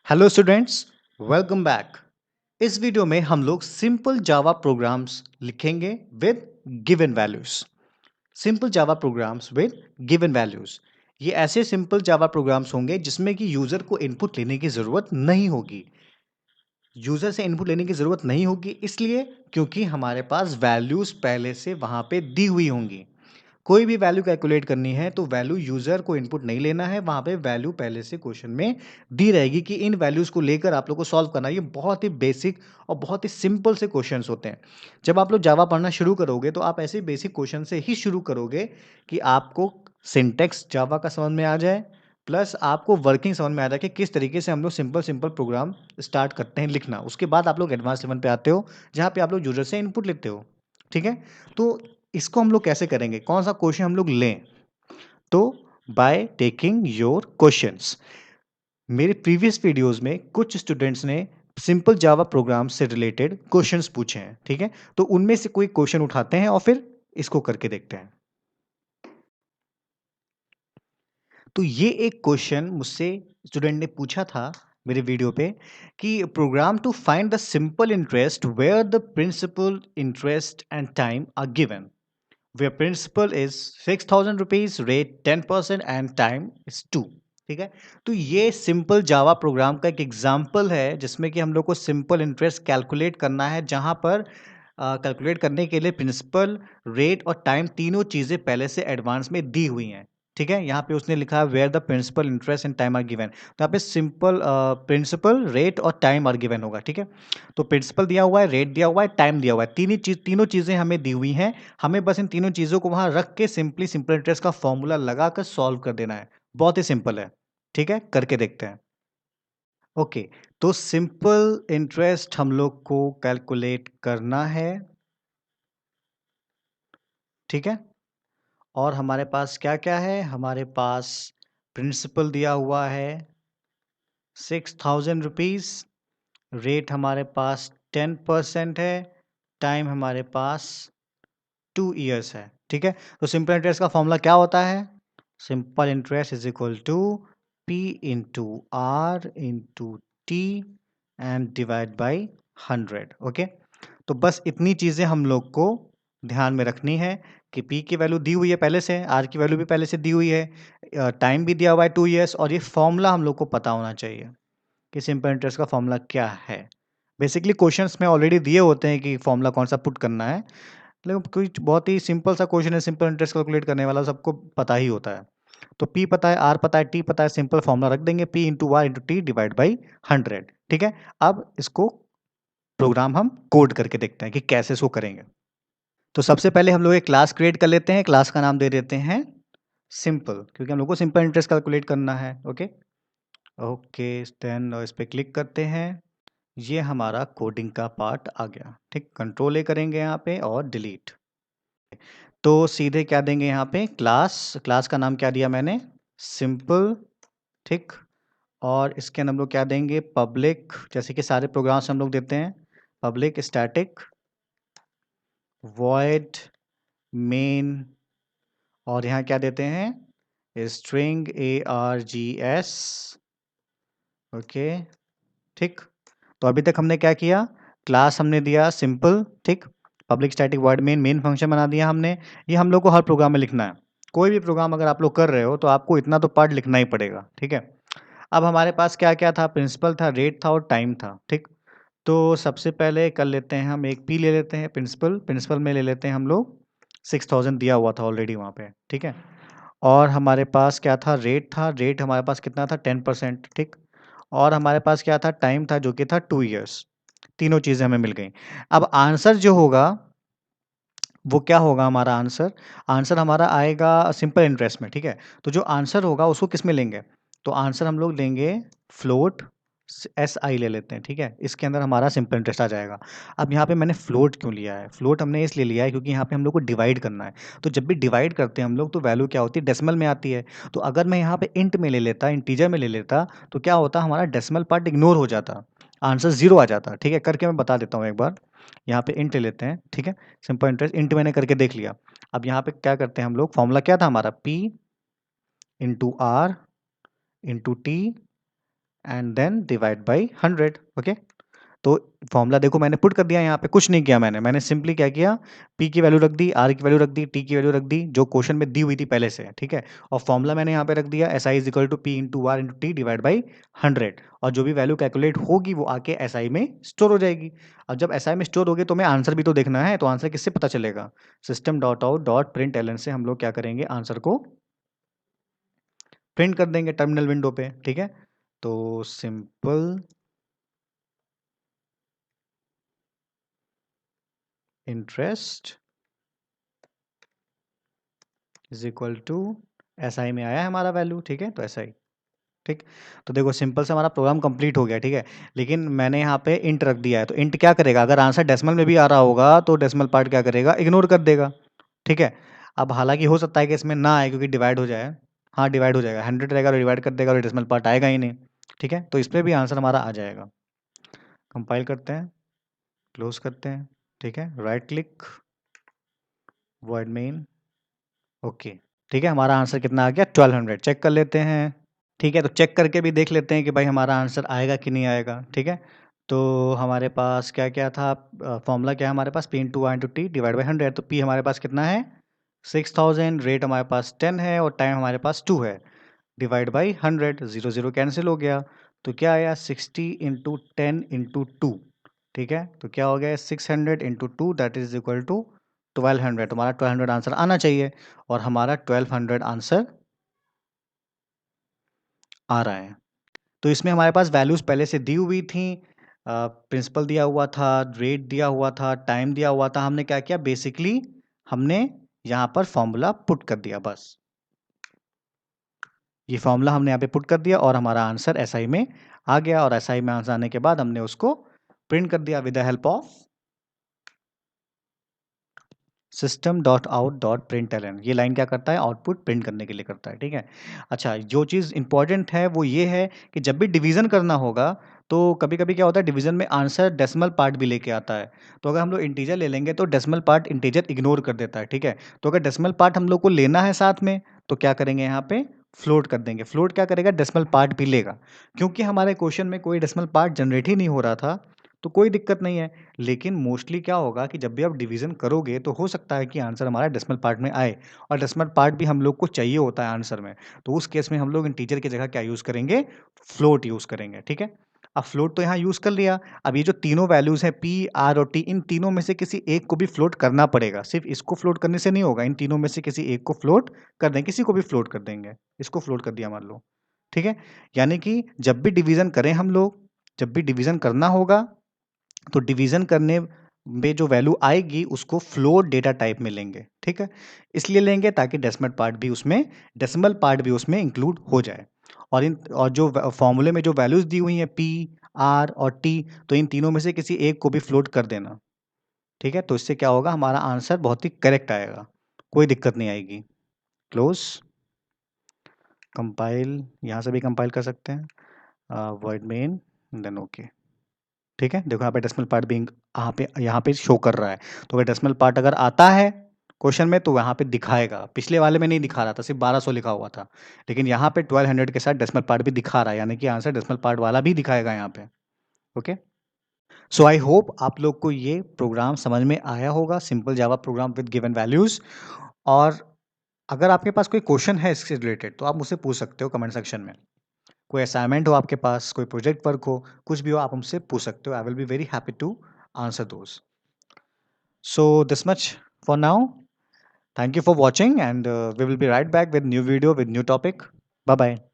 Hello students, welcome back. इस video में हम लोग सिंपल जावा प्रोग्राम्स लिखेंगे with given values. Simple Java programmes with given values. ये ऐसे सिंपल जावा प्रोग्राम्स होंगे जिसमें कि यूजर को इनपुट लेने की जरूरत नहीं होगी। यूजर से इनपुट लेने की जरूरत नहीं होगी इसलिए क्योंकि हमारे पास वैल्यूज पहले से वहां पे दी हुई होंगी। कोई भी वैल्यू कैलकुलेट करनी है तो वैल्यू यूजर को इनपुट नहीं लेना है, वहां पे वैल्यू पहले से क्वेश्चन में दी रहेगी कि इन वैल्यूज को लेकर आप लोग को सॉल्व करना है। ये बहुत ही बेसिक और बहुत ही सिंपल से क्वेश्चंस होते हैं। जब आप लोग जावा पढ़ना शुरू करोगे तो आप ऐसे बेसिक क्वेश्चन से ही शुरू करोगे कि आपको सिंटेक्स जावा का समझ में आ जाए, प्लस आपको वर्किंग समझ में आ जाए कि किस तरीके से हम लोग सिंपल सिंपल प्रोग्राम स्टार्ट करते हैं लिखना। उसके बाद आप लोग एडवांस लेवल पे आते हो जहाँ पे आप लोग यूजर से इनपुट लेते हो। ठीक है, तो इसको हम लोग कैसे करेंगे, कौन सा क्वेश्चन हम लोग लें? तो बाय टेकिंग योर क्वेश्चंस। मेरे प्रीवियस वीडियोस में कुछ स्टूडेंट्स ने सिंपल जावा प्रोग्राम से रिलेटेड क्वेश्चंस पूछे हैं। ठीक है, तो उनमें से कोई क्वेश्चन उठाते हैं और फिर इसको करके देखते हैं। तो ये एक क्वेश्चन मुझसे स्टूडेंट ने पूछा था मेरे वीडियो पे कि program to find the simple interest where the principal interest and time are given, where principal is 6,000 rupees, rate 10% and time is 2। ठीक है, तो ये सिंपल जावा प्रोग्राम का एक एग्जाम्पल है जिसमें कि हम लोग को सिंपल इंटरेस्ट कैलकुलेट करना है, जहां पर कैलकुलेट करने के लिए प्रिंसिपल, रेट और टाइम तीनों चीजें पहले से एडवांस में दी हुई हैं। ठीक है, यहाँ पे उसने लिखा है where the principal interest and time are given, तो यहाँ पे सिंपल प्रिंसिपल, रेट और टाइम आर गिवन होगा। ठीक है, तो प्रिंसिपल दिया हुआ है, रेट दिया हुआ है, टाइम दिया हुआ है, तीनों चीजें हमें दी हुई हैं। हमें बस इन तीनों चीजों को वहां रख के सिंपली सिंपल इंटरेस्ट का फॉर्मूला लगाकर सॉल्व कर देना है। बहुत ही सिंपल है। ठीक है, करके देखते हैं। ओके, तो सिंपल इंटरेस्ट हम लोग को कैलकुलेट करना है। ठीक है, और हमारे पास क्या क्या है? हमारे पास प्रिंसिपल दिया हुआ है 6,000 रुपीज, रेट हमारे पास 10% है, टाइम हमारे पास 2 इयर्स है। ठीक है, तो सिंपल इंटरेस्ट का फॉर्मूला क्या होता है? Simple interest is equal to P into R into T and divide by 100। Okay, तो बस इतनी चीज़ें हम लोग को ध्यान में रखनी है कि पी की वैल्यू दी हुई है पहले से, आर की वैल्यू भी पहले से दी हुई है, टाइम भी दिया हुआ है 2 इयर्स, और ये फॉर्मूला हम लोग को पता होना चाहिए कि सिंपल इंटरेस्ट का फॉर्मूला क्या है। बेसिकली क्वेश्चंस में ऑलरेडी दिए होते हैं कि फॉर्मूला कौन सा पुट करना है, लेकिन कोई बहुत ही सिंपल सा क्वेश्चन है, सिंपल इंटरेस्ट कैलकुलेट करने वाला, सबको पता ही होता है। तो पी पता है, आर पता है, टी पता है, सिंपल फॉर्मूला रख देंगे P into R into T divide by 100। ठीक है, अब इसको प्रोग्राम हम कोड करके देखते हैं कि कैसे इसको करेंगे। तो सबसे पहले हम लोग एक क्लास क्रिएट कर लेते हैं, क्लास का नाम दे देते हैं सिंपल, क्योंकि हम लोग को सिंपल इंटरेस्ट कैलकुलेट करना है। ओके ओके, देन इस पे क्लिक करते हैं। ये हमारा कोडिंग का पार्ट आ गया। ठीक, कंट्रोल ए करेंगे यहाँ पे और डिलीट। तो सीधे क्या देंगे यहाँ पे? क्लास, क्लास का नाम क्या दिया मैंने? सिंपल। ठीक, और इसके अंदर हम लोग क्या देंगे? पब्लिक, जैसे कि सारे प्रोग्राम्स हम लोग देते हैं, पब्लिक स्टैटिक वॉइड मेन, और यहाँ क्या देते हैं? String ARGS। ओके, ठीक, तो अभी तक हमने क्या किया? क्लास हमने दिया सिंपल, ठीक, public static void main, main function बना दिया हमने। ये हम लोग को हर प्रोग्राम में लिखना है। कोई भी प्रोग्राम अगर आप लोग कर रहे हो तो आपको इतना तो पार्ट लिखना ही पड़ेगा। ठीक है, अब हमारे पास क्या क्या था? प्रिंसिपल था, रेट था और टाइम था। ठीक, तो सबसे पहले कर लेते हैं हम एक पी ले लेते हैं, प्रिंसिपल, प्रिंसिपल में ले लेते हैं हम लोग 6,000 दिया हुआ था ऑलरेडी वहाँ पे। ठीक है, और हमारे पास क्या था? रेट था, रेट हमारे पास कितना था? 10%। ठीक, और हमारे पास क्या था? टाइम था, जो कि था 2 इयर्स। तीनों चीज़ें हमें मिल गई। अब आंसर जो होगा वो क्या होगा? हमारा आंसर, आंसर हमारा आएगा सिंपल इंटरेस्ट में। ठीक है, तो जो आंसर होगा उसको किस में लेंगे? तो आंसर हम लोग लेंगे फ्लोट, SI ले लेते हैं। ठीक है, इसके अंदर हमारा सिंपल इंटरेस्ट आ जाएगा। अब यहाँ पे मैंने फ्लोट क्यों लिया है? फ्लोट हमने इसलिए लिया है क्योंकि यहाँ पे हम लोग को डिवाइड करना है। तो जब भी डिवाइड करते हैं हम लोग तो वैल्यू क्या होती है? डेसिमल में आती है। तो अगर मैं यहाँ पे इंट में ले लेता, इंटीजर में ले लेता, तो क्या होता? हमारा डेसिमल पार्ट इग्नोर हो जाता, आंसर 0 आ जाता। ठीक है, करके मैं बता देता हूँ एक बार। यहाँ पे इंट ले लेते हैं। ठीक है, सिंपल इंटरेस्ट इंट मैंने करके देख लिया। अब यहाँ पे क्या करते हैं हम लोग? फॉर्मूला क्या था हमारा? P into R into T and then divide by 100। Okay, तो फॉर्मूला देखो मैंने पुट कर दिया यहाँ पे, कुछ नहीं किया मैंने सिंपली क्या किया, पी की वैल्यू रख दी, आर की वैल्यू रख दी, टी की वैल्यू रख दी जो क्वेश्चन में दी हुई थी पहले से, ठीक है। और फॉर्मूला मैंने यहाँ पे रख दिया S I is equal to P into R into T divide by 100, और जो भी वैल्यू कैलकुलेट होगी वो आके एस आई में स्टोर हो जाएगी। अब जब एस आई में स्टोर होगी तो हमें आंसर भी तो देखना है, तो आंसर किससे पता चलेगा, system dot out dot print L N से हम लोग क्या करेंगे, आंसर को प्रिंट कर देंगे टर्मिनल विंडो पे, ठीक है। तो simple interest is equal to S I में आया है हमारा वैल्यू, ठीक है, तो एस आई, ठीक। तो देखो सिंपल से हमारा प्रोग्राम कंप्लीट हो गया, ठीक है। लेकिन मैंने यहाँ पे इंट रख दिया है, तो इंट क्या करेगा, अगर आंसर डेसिमल में भी आ रहा होगा तो डेसिमल पार्ट क्या करेगा, इग्नोर कर देगा, ठीक है। अब हालांकि हो सकता है कि इसमें ना आए क्योंकि डिवाइड हो जाए, हाँ डिवाइड हो जाएगा, 100 रहेगा तो डिवाइड कर देगा और डेसिमल पार्ट आएगा ही नहीं, ठीक है। तो इस पर भी आंसर हमारा आ जाएगा। कंपाइल करते हैं, क्लोज करते हैं, ठीक है, right click, void main, okay, ठीक है। हमारा आंसर कितना आ गया, 1200। चेक कर लेते हैं, ठीक है। तो चेक करके भी देख लेते हैं कि भाई हमारा आंसर आएगा कि नहीं आएगा, ठीक है। तो हमारे पास क्या क्या था, फॉर्मूला क्या है हमारे पास, P into R into T divide by 100। तो पी हमारे पास कितना है 6000, रेट हमारे पास 10 है और टाइम हमारे पास 2 है, डिवाइड बाई 100, 0 0 कैंसिल हो गया। तो क्या आया 60 इंटू 10 इंटू 2, ठीक है। तो क्या हो गया 600 into 2 that is equal to 1200। हमारा 1200 आंसर आना चाहिए और हमारा 1200 आंसर आ रहा है। तो इसमें हमारे पास वैल्यूज़ पहले से दी हुई थी, प्रिंसिपल दिया हुआ था, रेट दिया हुआ था, टाइम दिया हुआ था। हमने क्या किया, बेसिकली हमने यहाँ पर फॉर्मूला पुट कर दिया, बस ये फॉर्मूला हमने यहाँ पे पुट कर दिया और हमारा आंसर एसआई में आ गया। और एसआई में आंसर आने के बाद हमने उसको प्रिंट कर दिया with the help of system dot out dot print L N. ये लाइन क्या करता है, आउटपुट प्रिंट करने के लिए करता है, ठीक है। अच्छा, जो चीज़ इंपॉर्टेंट है वो ये है कि जब भी डिवीजन करना होगा तो कभी कभी क्या होता है, डिवीजन में आंसर डेसिमल पार्ट भी लेके आता है। तो अगर हम लोग इंटीजर ले लेंगे तो डेसिमल पार्ट इंटीजर इग्नोर कर देता है, ठीक है। तो अगर डेसिमल पार्ट हम लोग को लेना है साथ में तो क्या करेंगे, यहाँ पे फ्लोट कर देंगे। फ्लोट क्या करेगा, डेसिमल पार्ट भी लेगा। क्योंकि हमारे क्वेश्चन में कोई डेसिमल पार्ट जनरेट ही नहीं हो रहा था तो कोई दिक्कत नहीं है। लेकिन मोस्टली क्या होगा कि जब भी आप डिवीजन करोगे तो हो सकता है कि आंसर हमारा डेसिमल पार्ट में आए, और डेसिमल पार्ट भी हम लोग को चाहिए होता है आंसर में। तो उस केस में हम लोग इंटीजर की जगह क्या यूज़ करेंगे, फ्लोट यूज़ करेंगे, ठीक है। अब फ्लोट तो यहाँ यूज़ कर लिया। अब ये जो तीनों वैल्यूज़ हैं पी आर और टी, इन तीनों में से किसी एक को भी फ्लोट करना पड़ेगा। सिर्फ इसको फ्लोट करने से नहीं होगा, इन तीनों में से किसी एक को फ्लोट कर देंगे, किसी को भी फ्लोट कर देंगे। इसको फ्लोट कर दिया मान लो, ठीक है। यानी कि जब भी डिवीजन करें हम लोग, जब भी डिवीजन करना होगा तो डिवीजन करने में जो वैल्यू आएगी उसको फ्लोट डेटा टाइप में लेंगे, ठीक है। इसलिए लेंगे ताकि डेसिमल पार्ट भी उसमें इंक्लूड हो जाए। और जो फॉर्मूले में जो वैल्यूज दी हुई हैं पी आर और टी, तो इन तीनों में से किसी एक को भी फ्लोट कर देना, ठीक है। तो इससे क्या होगा, हमारा आंसर बहुत ही करेक्ट आएगा, कोई दिक्कत नहीं आएगी। क्लोज, कंपाइल, यहाँ से भी कंपाइल कर सकते हैं, वर्ड मेन, देन ओके, ठीक है। देखो यहाँ पे डेसिमल पार्ट भी यहाँ पे शो कर रहा है। तो अगर डेसिमल पार्ट अगर आता है क्वेश्चन में तो यहाँ पे दिखाएगा, पिछले वाले में नहीं दिखा रहा था, सिर्फ 1200 लिखा हुआ था, लेकिन यहाँ पे 1200 के साथ डेसिमल पार्ट भी दिखा रहा है, यानी कि आंसर डेसिमल पार्ट वाला भी दिखाएगा यहाँ पे। ओके, सो आई होप आप लोग को ये प्रोग्राम समझ में आया होगा, simple Java program with given values. और अगर आपके पास कोई क्वेश्चन है इससे रिलेटेड तो आप मुझसे पूछ सकते हो कमेंट सेक्शन में। कोई असाइनमेंट हो आपके पास, कोई प्रोजेक्ट वर्क हो, कुछ भी हो, आप हमसे पूछ सकते हो। I will be very happy to answer those. So this much for now. Thank you for watching, and we will be right back with new video with new topic. Bye bye.